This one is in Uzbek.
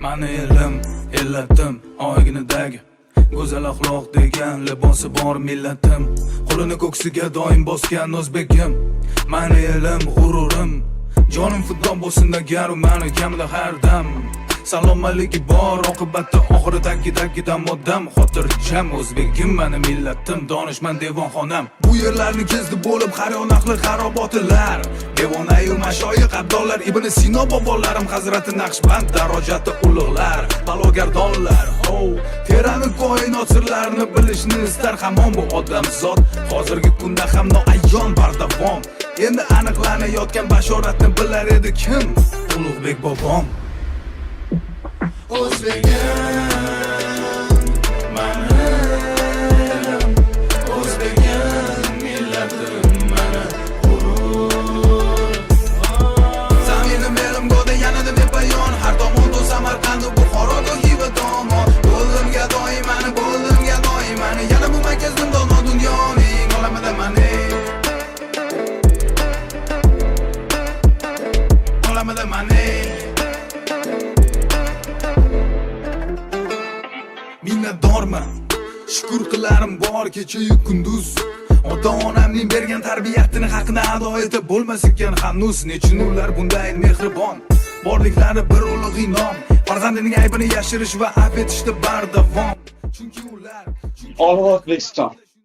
Mani elim, ellatim, oyginidagi go'zal axloq degan libosi bor millatim. Qo'lini ko'ksiga doim bosgan o'zbekim. Mani elim, g'ururim, jonim fido bo'lsin agar u mani kamida har dam. Salomaligi bor, oqibatda oxiri tagidan moddam. Xotirjam o'zbekim, mani millatim, donishmand devonxonam. Bu yerlarni kezdi bo'lib har yon ahli xarobotilar. Devonayu mashoyix abdollar, Ibn Sino bobolarim, Hazrati Naqshband darajati ulug'lar, balogardonlar. Terani koinot sirlarini bilishni istar hamon bu odam zot. Hozirgi kunda ham noayon bardavom. Endi aniqlanayotgan bashoratni bilar edi kim? Ulug'bek bobom. O'zbegim, mani elim, o'zbegim, millatim, mani g'urur. Zaminim elim go'da yanada bepayon, har tomonda Samarqand, Buxoro, Xiva tomon. Bo'limga doim mani, yana bu markazim dono dunyoning olamida mani. Olamida mani. Minnatdorman, shukr qilarim bor kecha-yu kunduz. Ota-onamning bergan tarbiyatini haqini ado etib bo'lmas ekan hanuz. Nechun ular bunday mehribon, borliklari bir ulug' inom. Farzandining aybini yashirish va afv etishda bardavom. Chunki ular All O'zbekiston